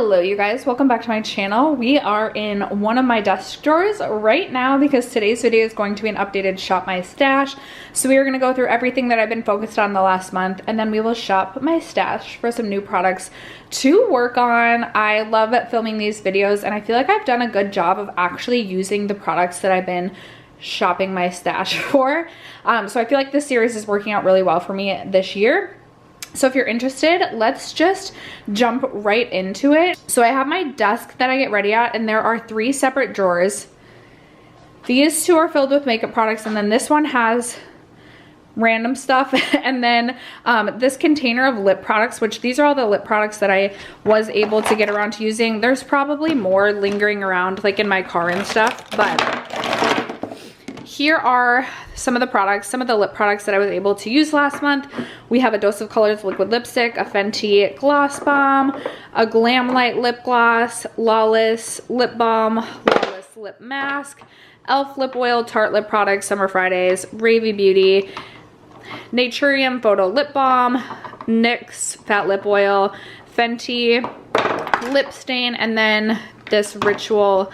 Hello you guys, welcome back to my channel. We are in one of my desk drawers right now because today's video is going to be an updated shop my stash. So we are going to go through everything that I've been focused on the last month, and then we will shop my stash for some new products to work on. I love filming these videos and I feel like I've done a good job of actually using the products that I've been shopping my stash for. So I feel like this series is working out really well for me this year. So if you're interested, let's just jump right into it. So I have my desk that I get ready at, and there are 3 separate drawers. These 2 are filled with makeup products, and then this one has random stuff. And then this container of lip products, which these are all the lip products that I was able to get around to using. There's probably more lingering around like in my car and stuff, but here are some of the products, some of the lip products that I was able to use last month. We have a Dose of Colors liquid lipstick, a Fenty gloss bomb, a Glamlite lip gloss, Lawless lip balm, Lawless lip mask, e.l.f. lip oil, Tarte lip products, Summer Fridays, Ravy Beauty, Naturium photo lip balm, NYX fat lip oil, Fenty lip stain, and then this Ritual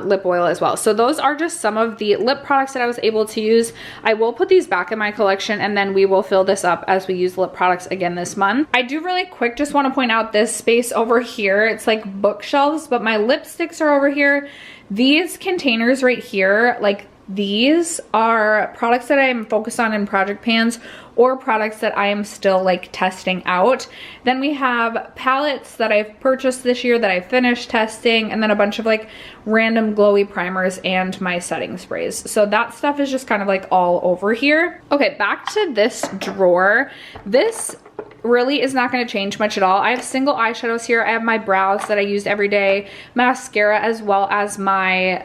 lip oil as well. So those are just some of the lip products that I was able to use. I will put these back in my collection, and then we will fill this up as we use lip products again this month. I do really quick just want to point out this space over here. It's like bookshelves, but my lipsticks are over here. These containers right here, like these are products that I am focused on in project pans or products that I am still like testing out. Then we have palettes that I've purchased this year that I finished testing, and then a bunch of like random glowy primers and my setting sprays. So that stuff is just kind of like all over here. Okay, back to this drawer. This really is not going to change much at all. I have single eyeshadows here. I have my brows that I use every day, mascara, as well as my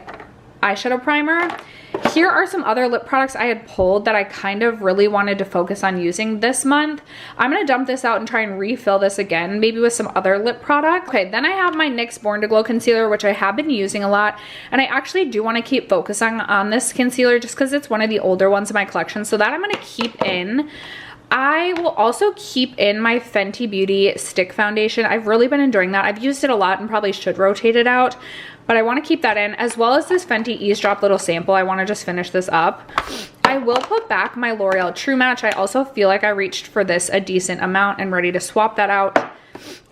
eyeshadow primer. Here are some other lip products I had pulled that I kind of really wanted to focus on using this month. I'm going to dump this out and try and refill this again, maybe with some other lip product. Okay, then I have my NYX Born to Glow concealer, which I have been using a lot, and I actually do want to keep focusing on this concealer just because it's one of the older ones in my collection, so that I'm going to keep in. I will also keep in my Fenty Beauty stick foundation. I've really been enjoying that. I've used it a lot and probably should rotate it out, but I want to keep that in, as well as this Fenty Eavesdrop little sample. I want to just finish this up. I will put back my L'Oreal True Match. I also feel like I reached for this a decent amount and ready to swap that out.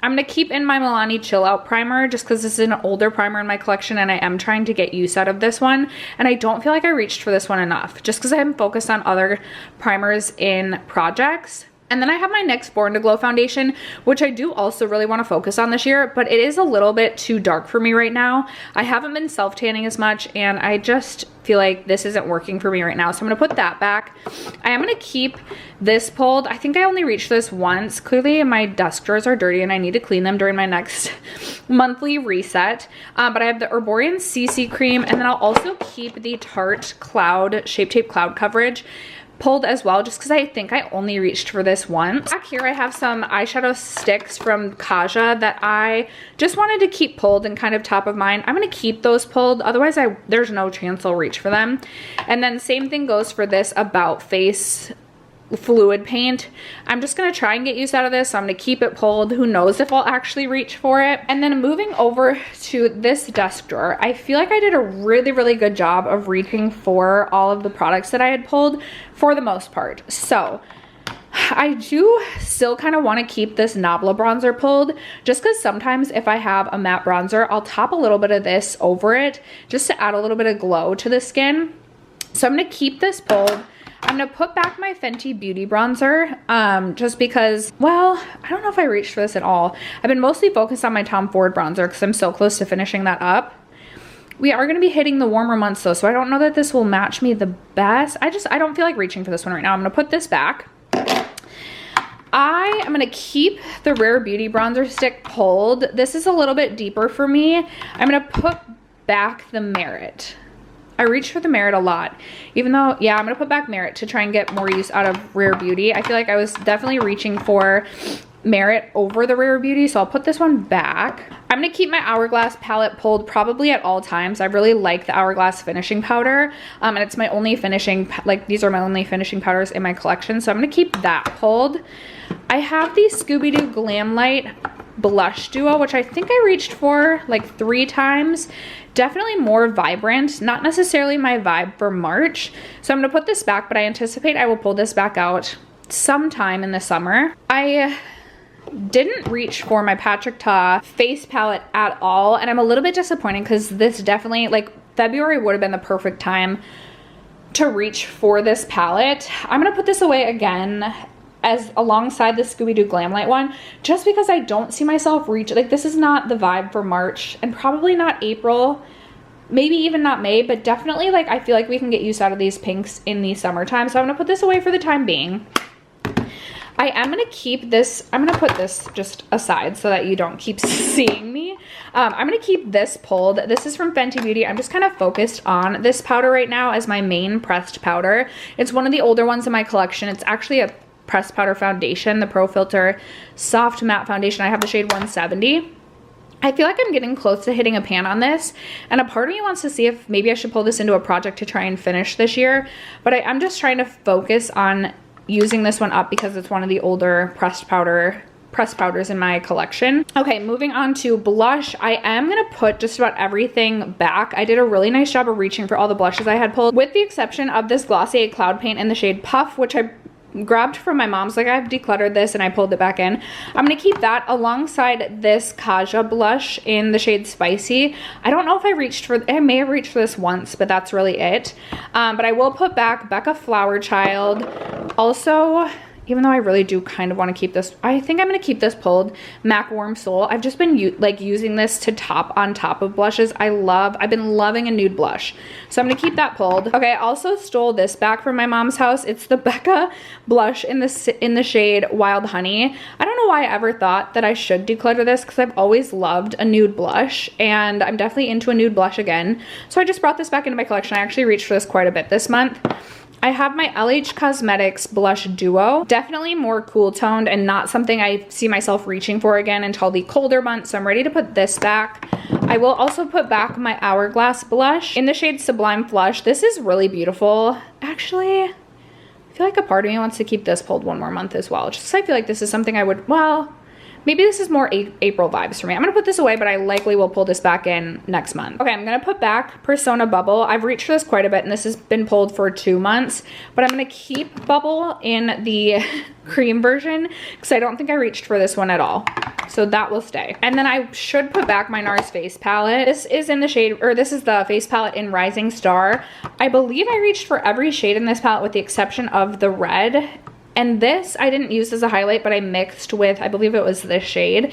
I'm going to keep in my Milani Chill Out primer just because this is an older primer in my collection and I am trying to get use out of this one. And I don't feel like I reached for this one enough just because I'm focused on other primers in projects. And then I have my NYX Born to Glow foundation, which I do also really want to focus on this year, but it is a little bit too dark for me right now. I haven't been self-tanning as much, and I just feel like this isn't working for me right now. So I'm going to put that back. I am going to keep this pulled. I think I only reached this once. Clearly my desk drawers are dirty and I need to clean them during my next monthly reset. But I have the Herborian CC cream, and then I'll also keep the Tarte Cloud Shape Tape Cloud Coverage pulled as well, just because I think I only reached for this once. Back here I have some eyeshadow sticks from Kaja that I just wanted to keep pulled and kind of top of mind. I'm going to keep those pulled, otherwise there's no chance I'll reach for them. And then same thing goes for this About Face fluid paint. I'm just going to try and get use out of this, so I'm going to keep it pulled. Who knows if I'll actually reach for it. And then moving over to this desk drawer, I feel like I did a really good job of reaching for all of the products that I had pulled for the most part. So I do still kind of want to keep this Nabla bronzer pulled, just because sometimes if I have a matte bronzer, I'll top a little bit of this over it just to add a little bit of glow to the skin. So I'm going to keep this pulled. I'm going to put back my Fenty Beauty bronzer just because, well, I don't know if I reached for this at all. I've been mostly focused on my Tom Ford bronzer because I'm so close to finishing that up. We are going to be hitting the warmer months though, so I don't know that this will match me the best. I don't feel like reaching for this one right now. I'm going to put this back. I am going to keep the Rare Beauty bronzer stick pulled. This is a little bit deeper for me. I'm going to put back the Merit. I reach for the Merit a lot, even though, yeah, I'm going to put back Merit to try and get more use out of Rare Beauty. I feel like I was definitely reaching for Merit over the Rare Beauty, so I'll put this one back. I'm going to keep my Hourglass palette pulled probably at all times. I really like the Hourglass finishing powder, and it's my only finishing, like these are my only finishing powders in my collection, so I'm going to keep that pulled. I have the Scooby-Doo Glamlite blush duo, which I think I reached for like 3 times. Definitely more vibrant, not necessarily my vibe for March. So I'm gonna put this back, but I anticipate I will pull this back out sometime in the summer. I didn't reach for my Patrick Ta face palette at all, and I'm a little bit disappointed because this definitely, like, February would have been the perfect time to reach for this palette. I'm gonna put this away again as alongside the Scooby-Doo Glamlite one, just because I don't see myself reach, like, this is not the vibe for March, and probably not April, maybe even not May, but definitely, like, I feel like we can get use out of these pinks in the summertime. So I'm gonna put this away for the time being. I am gonna keep this, I'm gonna put this just aside so that you don't keep seeing me. I'm gonna keep this pulled. This is from Fenty Beauty. I'm just kind of focused on this powder right now as my main pressed powder. It's one of the older ones in my collection. It's actually a pressed powder foundation, the Pro Filter Soft Matte Foundation. I have the shade 170. I feel like I'm getting close to hitting a pan on this, and a part of me wants to see if maybe I should pull this into a project to try and finish this year, but I'm just trying to focus on using this one up because it's one of the older pressed powders in my collection. Okay, moving on to blush. I am gonna put just about everything back. I did a really nice job of reaching for all the blushes I had pulled, with the exception of this Glossier Cloud Paint in the shade Puff, which I grabbed from my mom's. Like, I've decluttered this and I pulled it back in. I'm gonna keep that alongside this Kaja blush in the shade Spicy. I don't know if I reached for, I may have reached for this once, but that's really it. But I will put back Becca Flower Child. Also, even though I really do kind of want to keep this, I think I'm going to keep this pulled, MAC Warm Soul. I've just been using this to top on top of blushes. I've been loving a nude blush. So I'm going to keep that pulled. Okay, I also stole this back from my mom's house. It's the Becca blush in the shade Wild Honey. I don't know why I ever thought that I should declutter this because I've always loved a nude blush, and I'm definitely into a nude blush again. So I just brought this back into my collection. I actually reached for this quite a bit this month. I have my LH Cosmetics Blush Duo. Definitely more cool toned and not something I see myself reaching for again until the colder months. So I'm ready to put this back. I will also put back my Hourglass blush in the shade Sublime Flush. This is really beautiful. Actually, I feel like a part of me wants to keep this pulled one more month as well. Just 'cause I feel like this is something I would, well, maybe this is more April vibes for me. I'm gonna put this away, but I likely will pull this back in next month. Okay, I'm gonna put back Persona Bubble. I've reached for this quite a bit, and this has been pulled for 2 months, but I'm gonna keep Bubble in the cream version because I don't think I reached for this one at all. So that will stay. And then I should put back my NARS face palette. This is in the shade, or this is the face palette in Rising Star. I believe I reached for every shade in this palette with the exception of the red. And this I didn't use as a highlight, but I mixed with, I believe it was this shade.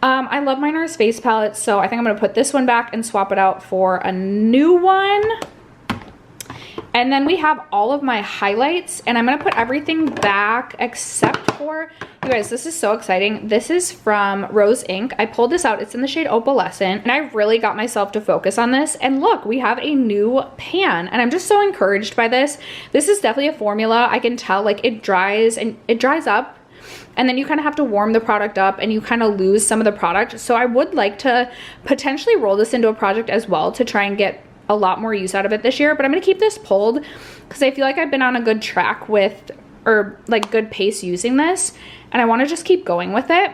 I love my NARS face palette, so I think I'm gonna put this one back and swap it out for a new one. And then we have all of my highlights, and I'm gonna put everything back except for, you guys, this is so exciting. This is from Rose Inc. I pulled this out. It's in the shade Opalescent, and I really got myself to focus on this. And look, we have a new pan, and I'm just so encouraged by this. This is definitely a formula. I can tell, like, it dries up, and then you kind of have to warm the product up and you kind of lose some of the product. So I would like to potentially roll this into a project as well to try and get a lot more use out of it this year, but I'm gonna keep this pulled because I feel like I've been on a good track with, or like good pace using this, and I want to just keep going with it.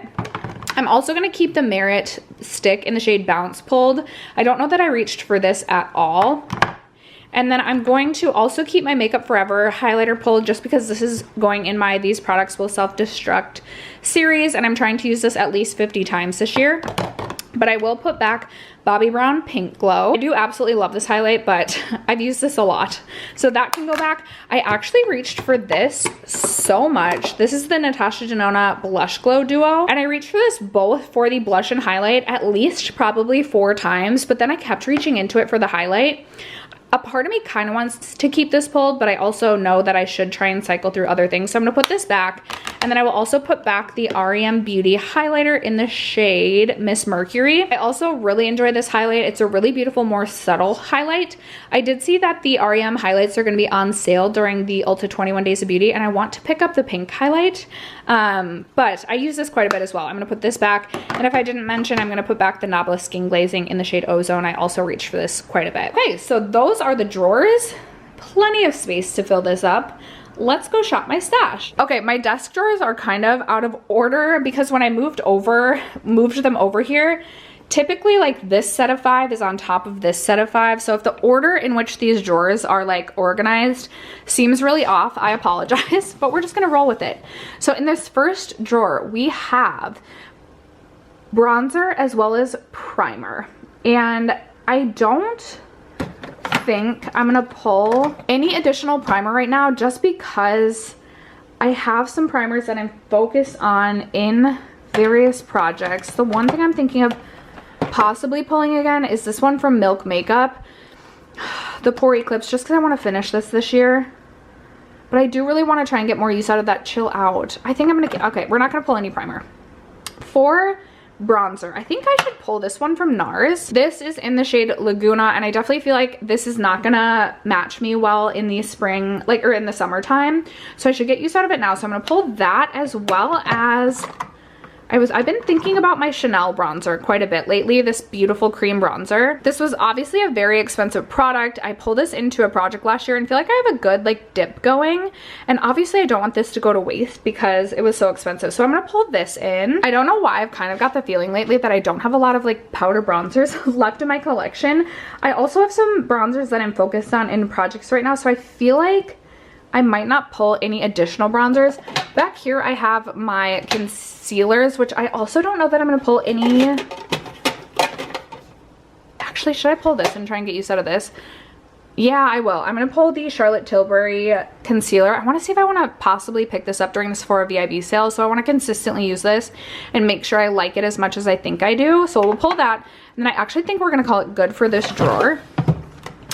I'm also gonna keep the Merit stick in the shade Bounce pulled. I don't know that I reached for this at all. And then I'm going to also keep my Makeup Forever highlighter pulled just because this is going in my These Products Will Self-Destruct series, and I'm trying to use this at least 50 times this year. But I will put back Bobbi Brown Pink Glow. I do absolutely love this highlight, but I've used this a lot, so that can go back. I actually reached for this so much. This is the Natasha Denona Blush Glow Duo, and I reached for this both for the blush and highlight at least probably 4 times, but then I kept reaching into it for the highlight. A part of me kind of wants to keep this pulled, but I also know that I should try and cycle through other things. So I'm gonna put this back, and then I will also put back the REM Beauty highlighter in the shade Miss Mercury. I also really enjoy this highlight. It's a really beautiful, more subtle highlight. I did see that the REM highlights are gonna be on sale during the Ulta 21 Days of Beauty, and I want to pick up the pink highlight. But I use this quite a bit as well. I'm gonna put this back, and if I didn't mention, I'm gonna put back the Nabla Skin Glazing in the shade Ozone. I also reached for this quite a bit. Okay, so those are the drawers. Plenty of space to fill this up. let's go shop my stash. Okay, my desk drawers are kind of out of order because when I moved them over here, typically like this set of 5 is on top of this set of 5. So if the order in which these drawers are like organized seems really off, I apologize, but we're just gonna roll with it. So in this first drawer, we have bronzer as well as primer. And I don't think I'm gonna pull any additional primer right now just because I have some primers that I'm focused on in various projects. The one thing I'm thinking of possibly pulling again is this one from Milk Makeup, the Pore Eclipse, just because I want to finish this year. But I do really want to try and get more use out of that Chill Out. I think I'm gonna get, okay, we're not gonna pull any primer. For bronzer, I think I should pull this one from NARS. This is in the shade Laguna, and I definitely feel like this is not gonna match me well in the spring, like, or in the summertime. So I should get use out of it now. So I'm gonna pull that, as well as I've been thinking about my Chanel bronzer quite a bit lately, this beautiful cream bronzer. This was obviously a very expensive product. I pulled this into a project last year and feel like I have a good like dip going. And obviously I don't want this to go to waste because it was so expensive. So I'm gonna pull this in. I don't know why, I've kind of got the feeling lately that I don't have a lot of like powder bronzers left in my collection. I also have some bronzers that I'm focused on in projects right now. So I feel like I might not pull any additional bronzers. Back here I have my concealers, which I also don't know that I'm gonna pull any. Actually, should I pull this and try and get use out of this? Yeah, I will. I'm gonna pull the Charlotte Tilbury concealer. I wanna see if I wanna possibly pick this up during the Sephora VIB sale. So I wanna consistently use this and make sure I like it as much as I think I do. So we'll pull that. And then I actually think we're gonna call it good for this drawer.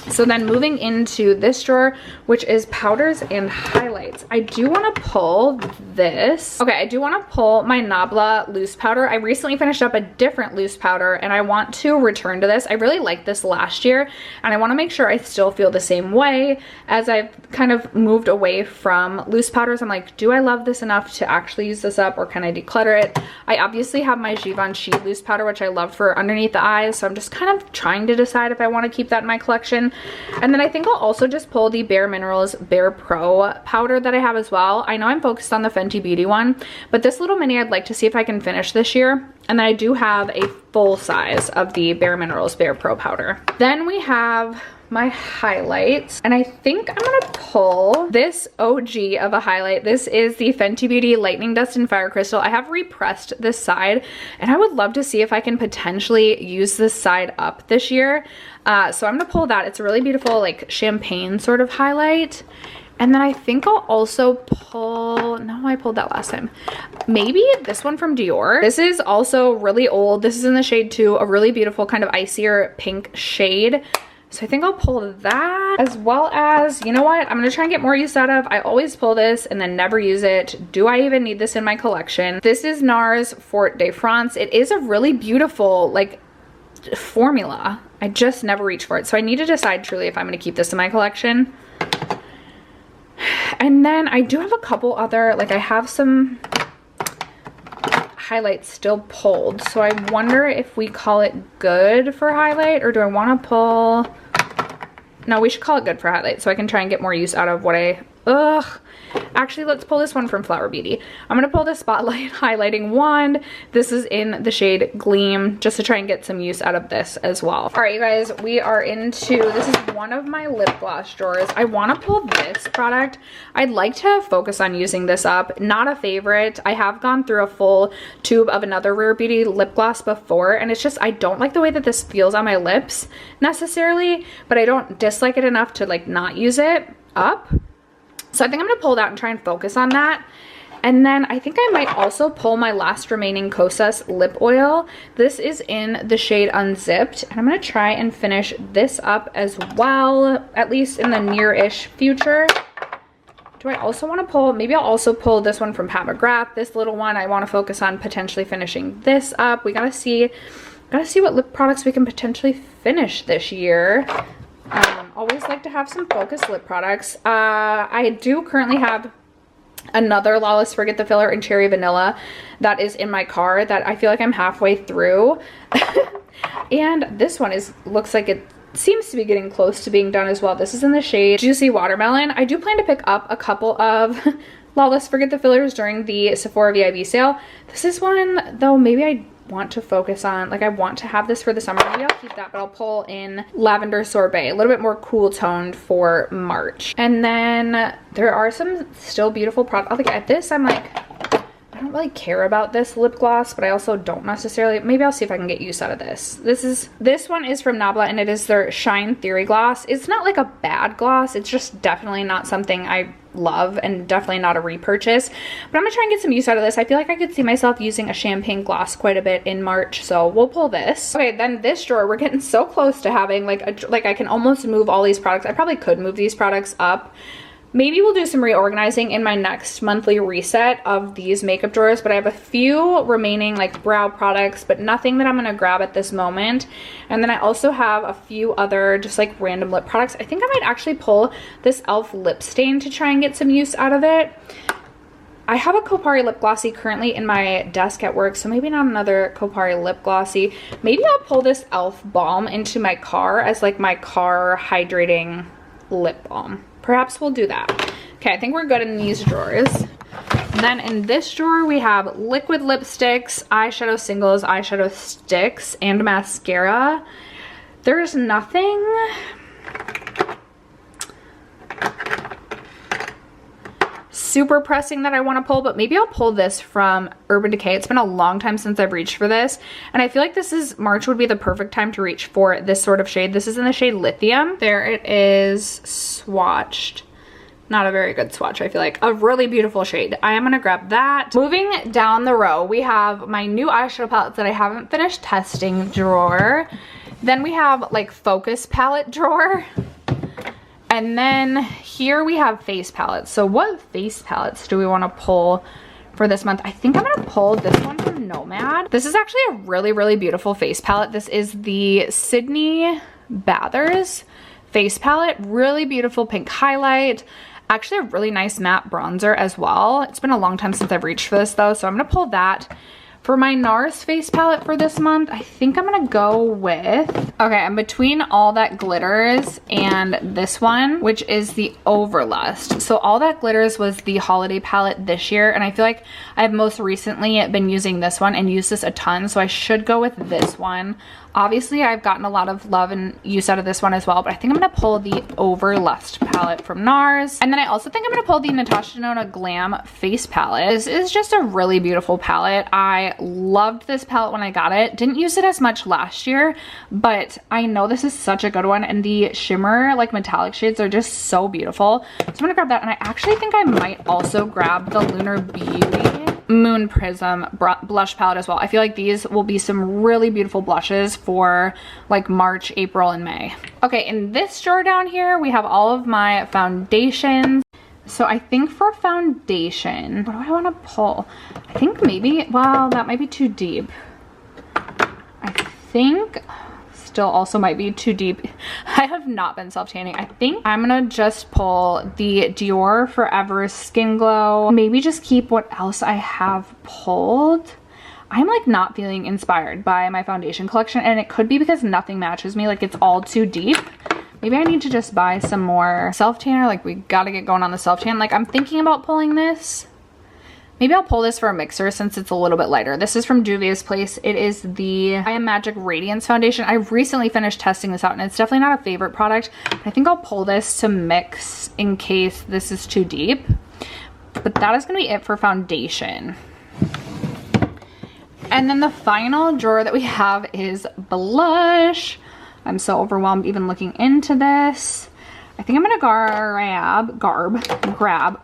So then moving into this drawer, which is powders and highlights. I do want to pull this. Okay, I do want to pull my Nabla loose powder. I recently finished up a different loose powder and I want to return to this. I really liked this last year and I want to make sure I still feel the same way as I've kind of moved away from loose powders. I'm like, do I love this enough to actually use this up, or can I declutter it? I obviously have my Givenchy loose powder, which I love for underneath the eyes. So I'm just kind of trying to decide if I want to keep that in my collection. And then I think I'll also just pull the Bare Minerals Bare Pro powder that I have as well. I know I'm focused on the Fenty Beauty one, but this little mini I'd like to see if I can finish this year. And then I do have a full size of the Bare Minerals Bare Pro powder. Then we have my highlights, and I think I'm gonna pull this OG of a highlight. This is the Fenty Beauty Lightning Dust and Fire Crystal. I have repressed this side and I would love to see if I can potentially use this side up this year. So I'm gonna pull that. It's a really beautiful like champagne sort of highlight. And then I think I'll also pull, no, I pulled that last time. Maybe this one from Dior. This is also really old. This is in the shade 2, a really beautiful kind of icier pink shade. So I think I'll pull that, as well as, you know what, I'm gonna try and get more use out of. I always pull this and then never use it. Do I even need this in my collection? This is NARS Fort de France. It is a really beautiful like formula. I just never reach for it. So I need to decide truly if I'm gonna keep this in my collection. And then I do have a couple other, like I have some highlights still pulled. So I wonder if we call it good for highlight, or do I want to pull, no, we should call it good for highlight so I can try and get more use out of what actually, let's pull this one from Flower Beauty. I'm gonna pull the Spotlight Highlighting Wand. This is in the shade Gleam, just to try and get some use out of this as well. All right, you guys, we are into, this is one of my lip gloss drawers. I wanna pull this product. I'd like to focus on using this up. Not a favorite. I have gone through a full tube of another Rare Beauty lip gloss before, and it's just, I don't like the way that this feels on my lips necessarily, but I don't dislike it enough to like not use it up. So I think I'm gonna pull that and try and focus on that. And then I think I might also pull my last remaining Kosas lip oil. This is in the shade Unzipped, and I'm gonna try and finish this up as well, at least in the near-ish future. Do I also wanna pull, maybe I'll also pull this one from Pat McGrath, this little one. I wanna focus on potentially finishing this up. We gotta see what lip products we can potentially finish this year. Always like to have some focused lip products. I do currently have another Lawless Forget the Filler in Cherry Vanilla that is in my car that I feel like I'm halfway through. And this one looks like seems to be getting close to being done as well. This is in the shade Juicy Watermelon. I do plan to pick up a couple of Lawless Forget the Fillers during the Sephora VIB sale. This is one, though, maybe I want to focus on, like I want to have this for the summer. Maybe I'll keep that, but I'll pull in Lavender Sorbet, a little bit more cool toned for March. And then there are some still beautiful products. Like at this, I'm like, I don't really care about this lip gloss, but I also don't necessarily. Maybe I'll see if I can get use out of this. This one is from Nabla, and it is their Shine Theory gloss. It's not like a bad gloss. It's just definitely not something I love, and definitely not a repurchase, but I'm gonna try and get some use out of this. I feel like I could see myself using a champagne gloss quite a bit in March, so we'll pull this. Okay, then this drawer, we're getting so close to having like I can almost move all these products. I probably could move these products up. Maybe we'll do some reorganizing in my next monthly reset of these makeup drawers, but I have a few remaining like brow products, but nothing that I'm gonna grab at this moment. And then I also have a few other just like random lip products. I think I might actually pull this e.l.f. lip stain to try and get some use out of it. I have a Kopari lip glossy currently in my desk at work, so maybe not another Kopari lip glossy. Maybe I'll pull this e.l.f. balm into my car as like my car hydrating lip balm. Perhaps we'll do that. Okay, I think we're good in these drawers. And then in this drawer, we have liquid lipsticks, eyeshadow singles, eyeshadow sticks, and mascara. There's nothing super pressing that I want to pull, but maybe I'll pull this from Urban Decay. It's been a long time since I've reached for this, and I feel like March would be the perfect time to reach for this sort of shade. This is in the shade Lithium. There it is, swatched. Not a very good swatch, I feel like. A really beautiful shade. I am gonna grab that. Moving down the row, we have my new eyeshadow palettes that I haven't finished testing drawer. Then we have like focus palette drawer. And then here we have face palettes. So what face palettes do we want to pull for this month? I think I'm going to pull this one from Nomad. This is actually a really, really beautiful face palette. This is the Sydney Bathers face palette. Really beautiful pink highlight. Actually a really nice matte bronzer as well. It's been a long time since I've reached for this though, so I'm going to pull that. For my NARS face palette for this month, I think I'm gonna go with, okay, I'm between All That Glitters and this one, which is the Overlust. So All That Glitters was the holiday palette this year, and I feel like I've most recently been using this one and used this a ton, so I should go with this one. Obviously, I've gotten a lot of love and use out of this one as well, but I think I'm gonna pull the Overlust palette from NARS. And then I also think I'm gonna pull the Natasha Denona Glam face palette. This is just a really beautiful palette. I loved this palette when I got it. Didn't use it as much last year, but I know this is such a good one, and the shimmer, like metallic shades, are just so beautiful. So I'm gonna grab that, and I actually think I might also grab the Lunar Beauty Moon Prism blush palette as well. I feel like these will be some really beautiful blushes for like March, April, and May. Okay, in this drawer down here, we have all of my foundations. So I think for foundation, what do I want to pull? I think maybe, well, that might be too deep. I think still also might be too deep. I have not been self-tanning. I think I'm gonna just pull the Dior Forever Skin Glow. Maybe just keep what else I have pulled. I'm like not feeling inspired by my foundation collection, and it could be because nothing matches me. Like it's all too deep. Maybe I need to just buy some more self-tanner. Like we gotta get going on the self-tan. Like I'm thinking about pulling this. Maybe I'll pull this for a mixer since it's a little bit lighter. This is from Juvia's Place. It is the I Am Magic Radiance Foundation. I recently finished testing this out, and it's definitely not a favorite product. I think I'll pull this to mix in case this is too deep. But that is gonna be it for foundation. And then the final drawer that we have is blush. I'm so overwhelmed even looking into this. I think I'm gonna grab,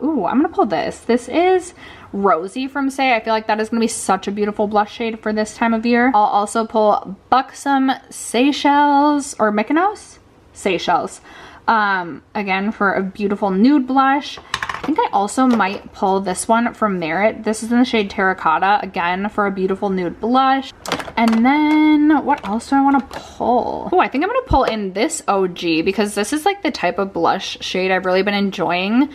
ooh, I'm gonna pull this. This is Rosy from Say. I feel like that is gonna be such a beautiful blush shade for this time of year. I'll also pull Buxom Seychelles, or Mykonos? Seychelles. Again, for a beautiful nude blush. I think I also might pull this one from Merit. This is in the shade Terracotta, again, for a beautiful nude blush. And then what else do I want to pull? Oh, I think I'm going to pull in this OG because this is like the type of blush shade I've really been enjoying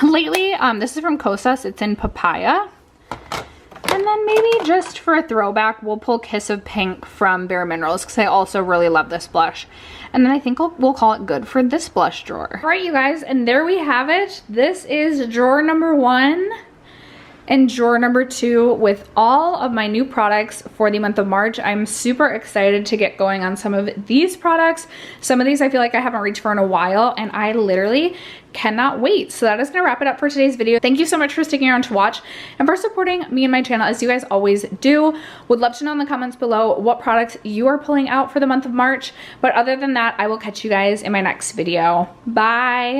lately. This is from Kosas. It's in Papaya. And And then maybe just for a throwback, we'll pull Kiss of Pink from Bare Minerals because I also really love this blush. And then I think we'll call it good for this blush drawer. All right, you guys, and there we have it. This is drawer number 1 and drawer number 2 with all of my new products for the month of March. I'm super excited to get going on some of these products. Some of these I feel like I haven't reached for in a while, and I literally cannot wait. So that is gonna wrap it up for today's video. Thank you so much for sticking around to watch and for supporting me and my channel as you guys always do. Would love to know in the comments below what products you are pulling out for the month of March. But other than that, I will catch you guys in my next video. Bye.